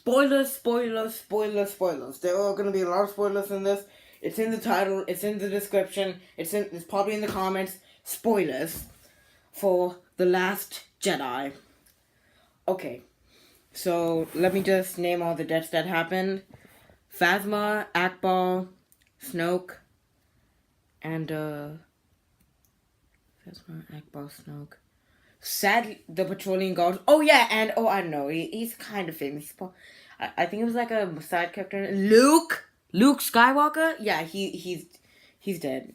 Spoilers, spoilers, spoilers, spoilers. There are going to be a lot of spoilers in this. It's in the title. It's in the description. It's probably in the comments. Spoilers for The Last Jedi. Okay, so let me just name all the deaths that happened. Phasma, Akbar, Snoke, and Phasma, Akbar, Snoke. Sadly, the patrolling guard. Oh yeah, and I don't know. He's kind of famous. I think it was like a side character. Luke Skywalker. Yeah, he's dead.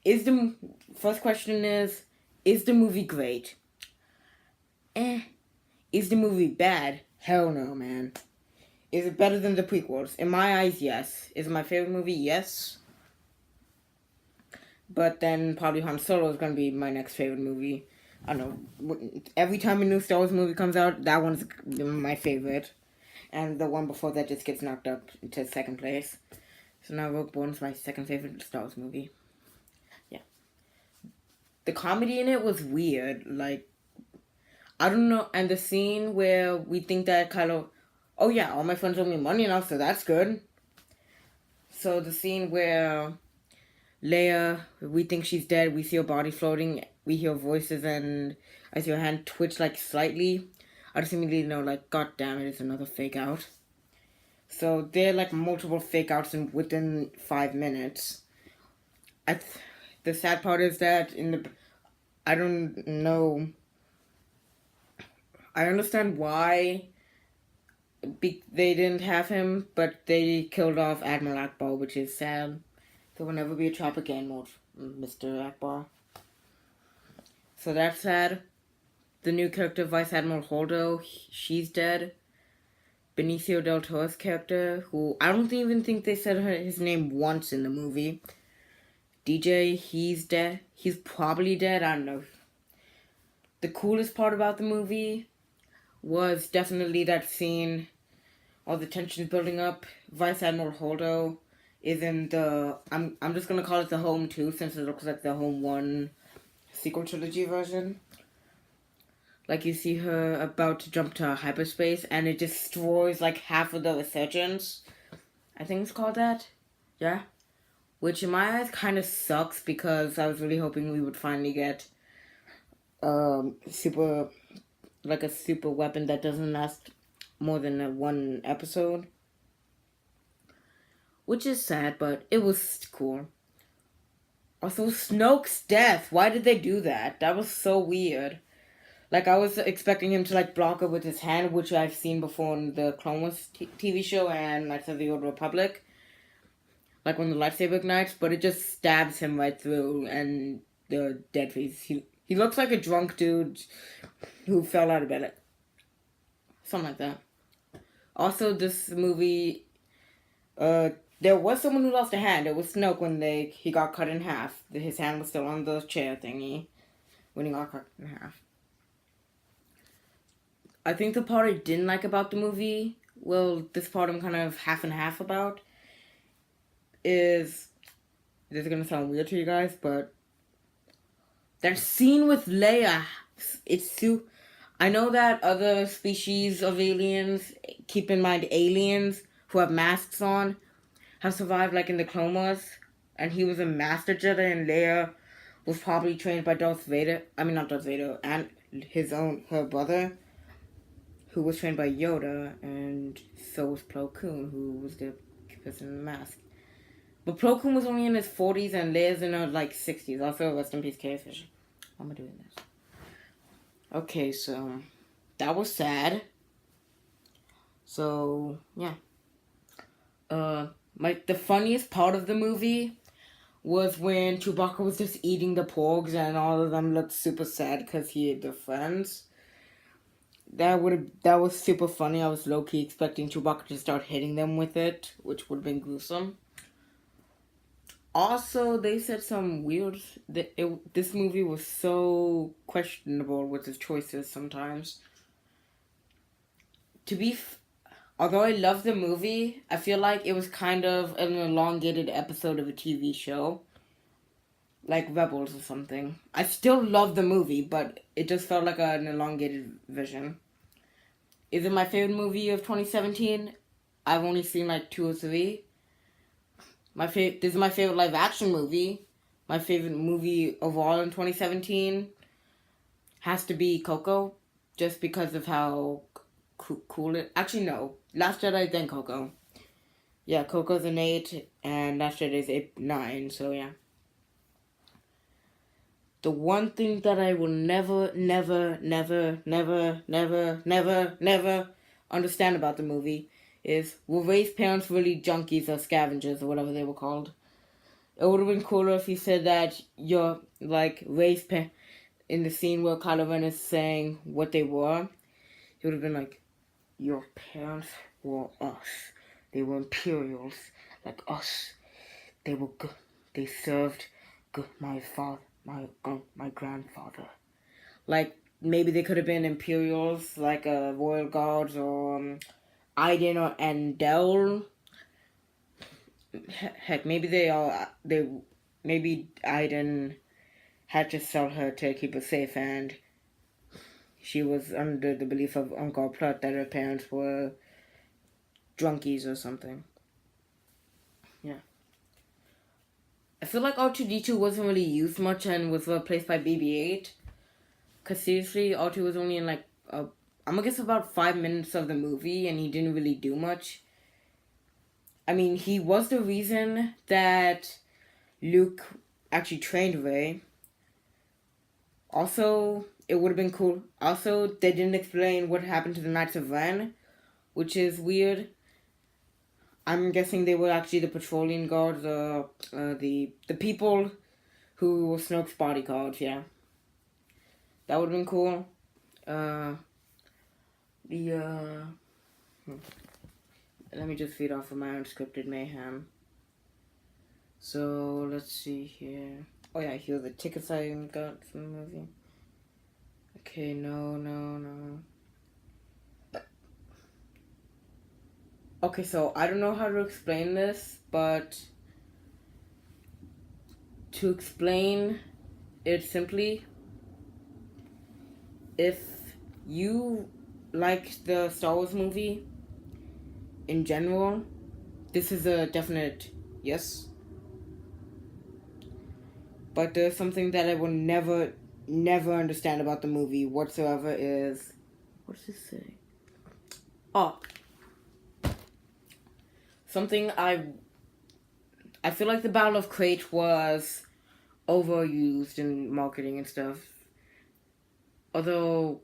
Is the first question is the movie great? Is the movie bad? Hell no, man. Is it better than the prequels? In my eyes, yes. Is it my favorite movie? Yes. But then probably Han Solo is going to be my next favorite movie. I don't know. Every time a new Star Wars movie comes out, that one's my favorite. And the one before that just gets knocked up to second place. So now Rogue One's my second favorite Star Wars movie. Yeah. The comedy in it was weird. Like, I don't know. And the scene where we think that Kylo... Oh yeah, all my friends owe me money now, so that's good. So the scene where Leia, we think she's dead, we see her body floating, we hear voices, and I see her hand twitch like slightly. I just immediately know, like, god damn it, it's another fake out. So there are like multiple fake outs within 5 minutes. The sad part is that I don't know. I understand why they didn't have him, but they killed off Admiral Akbar, which is sad. There will never be a Tropic Game mode, Mr. Akbar. So that's sad. The new character, Vice Admiral Holdo, she's dead. Benicio del Toro's character, who I don't even think they said his name once in the movie. DJ, he's dead. He's probably dead, I don't know. The coolest part about the movie was definitely that scene. All the tensions building up. Vice Admiral Holdo is in the... I'm just going to call it the Home 2, since it looks like the Home 1 sequel trilogy version. Like, you see her about to jump to hyperspace, and it destroys, like, half of the resurgence. I think it's called that. Yeah. Which, in my eyes, kind of sucks, because I was really hoping we would finally get a super weapon that doesn't last more than one episode. Which is sad, but it was cool. Also, Snoke's death. Why did they do that? That was so weird. Like, I was expecting him to, like, block her with his hand, which I've seen before in the Clone Wars TV show and Knights of the Old Republic. Like, when the lightsaber ignites, but it just stabs him right through, and the dead face. He looks like a drunk dude who fell out of bed. Like, something like that. Also, this movie, there was someone who lost a hand. It was Snoke when he got cut in half. His hand was still on the chair thingy when he got cut in half. I think the part I didn't like about the movie, well, this part I'm kind of half and half about, is, this is going to sound weird to you guys, but that scene with Leia, I know that other species of aliens, keep in mind aliens who have masks on, have survived, like in the Clone Wars, and he was a Master Jedi, and Leia was probably trained by Darth Vader, not Darth Vader, and her brother, who was trained by Yoda, and so was Plo Koon, who was the person in the mask. But Plo Koon was only in his 40s, and Leia's in her, 60s. Also, rest in peace, Carrie Fisher. Why am I doing this? Okay, so that was sad. So, yeah. The funniest part of the movie was when Chewbacca was just eating the pogs, and all of them looked super sad because he ate their friends. That was super funny. I was low-key expecting Chewbacca to start hitting them with it, which would have been gruesome. Also, they said some weird... This movie was so questionable with its choices sometimes. Although I love the movie, I feel like it was kind of an elongated episode of a TV show. Like Rebels or something. I still love the movie, but it just felt like an elongated version. is it my favorite movie of 2017? I've only seen like 2 or 3. This is my favorite live action movie. My favorite movie overall in 2017 has to be Coco, just because of how cool it. Actually, no. Last Jedi, then Coco. Yeah, Coco's an 8, and Last Jedi's 8, 9. So yeah. The one thing that I will never understand about the movie is, were Rey's parents really junkies or scavengers or whatever they were called? It would have been cooler if he said that you're like Rey's parents in the scene where Kylo Ren is saying what they were. He would have been like, your parents were us. They were Imperials like us. They were good. They served my father. My grandfather. Like, maybe they could have been Imperials, like Royal Guards, or Iden or Andel. Heck, maybe maybe Iden had to sell her to keep her safe, and she was under the belief of Uncle Plot that her parents were drunkies or something. Yeah. I feel like R2-D2 wasn't really used much and was replaced by BB-8. Because seriously, R2 was only in like, I'm gonna guess about 5 minutes of the movie, and he didn't really do much. I mean, he was the reason that Luke actually trained Rey. Also, it would have been cool. Also, they didn't explain what happened to the Knights of Ren, which is weird. I'm guessing they were actually the patrolling guards, the people who were Snoke's bodyguards, yeah. That would have been cool. Let me just feed off of my unscripted mayhem. So, let's see here. Oh yeah, here are the tickets I got from the movie. Okay, no. Okay, so I don't know how to explain this, but to explain it simply, if you like the Star Wars movie in general, this is a definite yes. But there's something that I will never understand about the movie whatsoever is... What does this say? Oh. Something I feel like the Battle of Crate was overused in marketing and stuff. Although,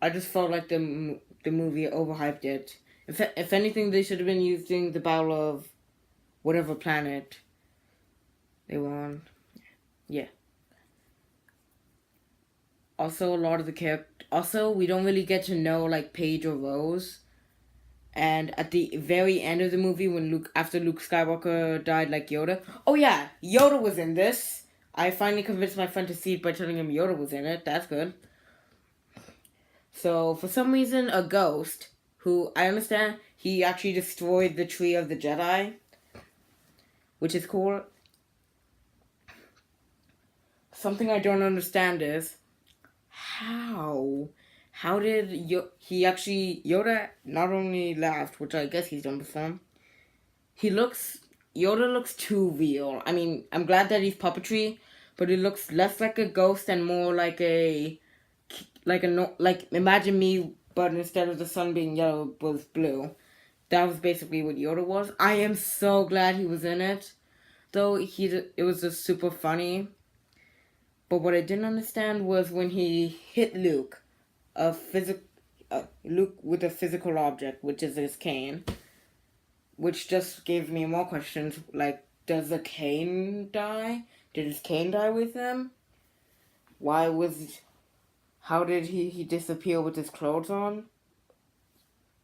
I just felt like the movie overhyped it. If anything, they should have been using the Battle of whatever planet they were on. Yeah. Also, a lot of the characters... Also, we don't really get to know, like, Paige or Rose. And at the very end of the movie, after Luke Skywalker died like Yoda... Oh yeah, Yoda was in this. I finally convinced my friend to see it by telling him Yoda was in it. That's good. So, for some reason, a ghost, who, I understand, he actually destroyed the Tree of the Jedi, which is cool. Something I don't understand is, how did Yoda not only laughed, which I guess he's done before, Yoda looks too real. I mean, I'm glad that he's puppetry, but it looks less like a ghost and more like imagine me, but instead of the sun being yellow, it was blue. That was basically what Yoda was. I am so glad he was in it, though it was just super funny. But what I didn't understand was when he hit Luke with a physical object, which is his cane, which just gave me more questions. Like, does the cane die? Did his cane die with him? How did he disappear with his clothes on?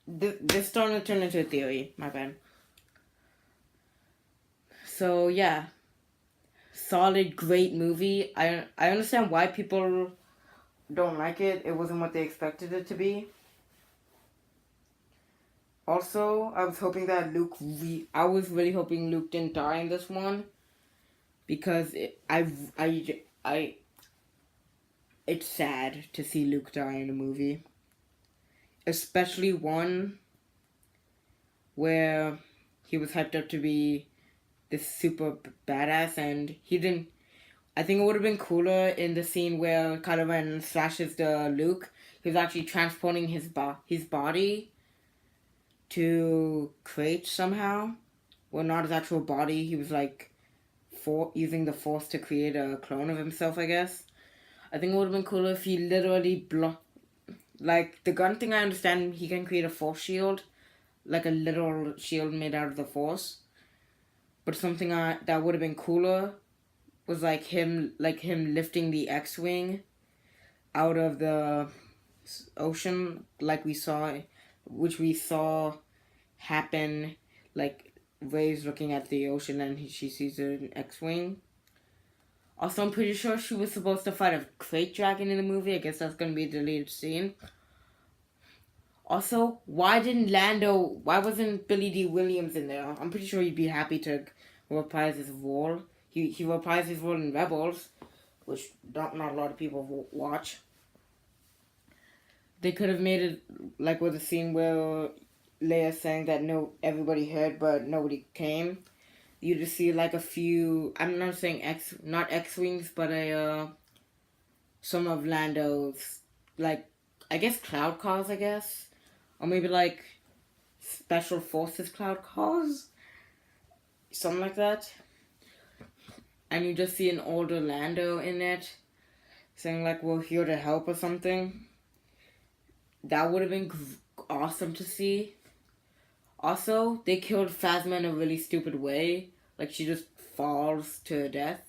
This starting to turn into a theory. My bad. So yeah, solid, great movie. I understand why people don't like it. It wasn't what they expected it to be. Also, I was hoping that I was really hoping Luke didn't die in this one, because it's sad to see Luke die in a movie. especially one where he was hyped up to be this super badass, and he didn't. I think it would have been cooler in the scene where Kylo Ren slashes the Luke. He was actually transporting his body to Crate somehow. Well, not his actual body. He was like using the Force to create a clone of himself, I guess. I think it would have been cooler if he literally like the gun thing. I understand he can create a Force shield, like a literal shield made out of the Force. But something that would have been cooler was like him lifting the X-wing out of the ocean, like which we saw happen, like Rey's looking at the ocean and she sees an X-wing. Also, I'm pretty sure she was supposed to fight a crate dragon in the movie. I guess that's gonna be a deleted scene. Also, why wasn't Billy D. Williams in there? I'm pretty sure he'd be happy to reprise his role. He reprised his role in Rebels, which not a lot of people watch. They could have made it like with a scene where Leia saying that everybody heard but nobody came. You just see like a few. I'm not saying not X-wings, but some of Lando's, like, I guess cloud cars, I guess, or maybe like special forces cloud cars, something like that. And you just see an older Lando in it, saying like, "We're here to help" or something. That would have been awesome to see. Also, they killed Phasma in a really stupid way. Like, she just falls to death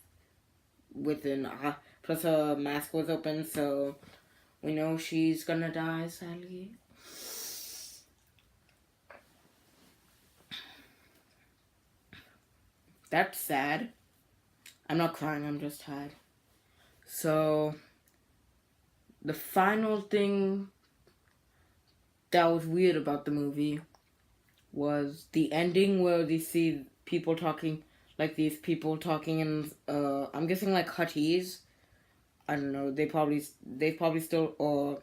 plus her mask was open, so we know she's gonna die, sadly. That's sad. I'm not crying, I'm just sad. So, the final thing that was weird about the movie was the ending where they see people talking, like these people talking in, I'm guessing like Huttese. I don't know, they probably still, or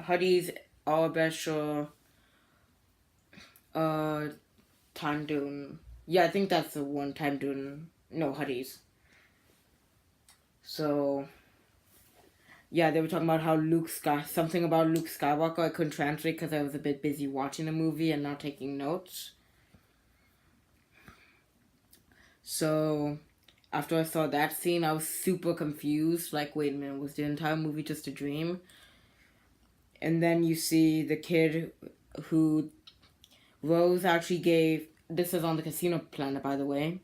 Huttese, Arabesh, or, Tandun. Yeah, I think that's the one, Tandun. No, Huttese. So, yeah, they were talking about how something about Luke Skywalker I couldn't translate because I was a bit busy watching the movie and not taking notes. So, after I saw that scene, I was super confused. Like, wait a minute, was the entire movie just a dream? And then you see the kid who Rose actually gave. This is on the casino planet, by the way.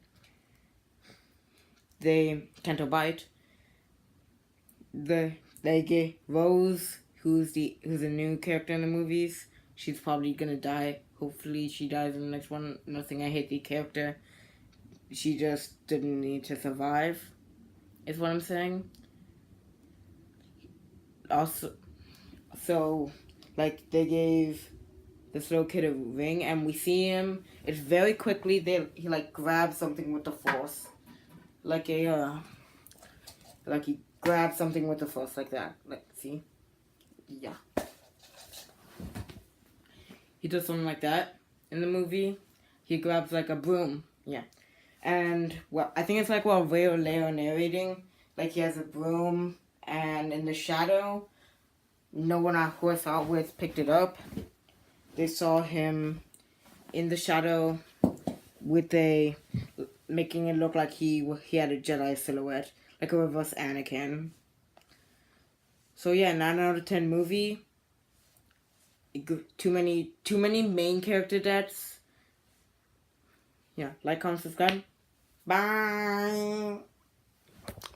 They Canto Bite. They gave Rose, who's a new character in the movies. She's probably gonna die. Hopefully, she dies in the next one. Nothing. I hate the character. She just didn't need to survive, is what I'm saying. Also, so, like, they gave this little kid a ring, and we see him. It's very quickly. He like grabs something with the Force, like he grabs something with the Force like that. Like, see, yeah, he does something like that in the movie. He grabs like a broom, yeah. And, well, I think it's like while Ray or Leia narrating, like he has a broom, and in the shadow, no one who I saw with picked it up. They saw him in the shadow with making it look like he had a Jedi silhouette, like a reverse Anakin. So yeah, 9 out of 10 movie. Too many main character deaths. Yeah, like, comment, subscribe. Bye.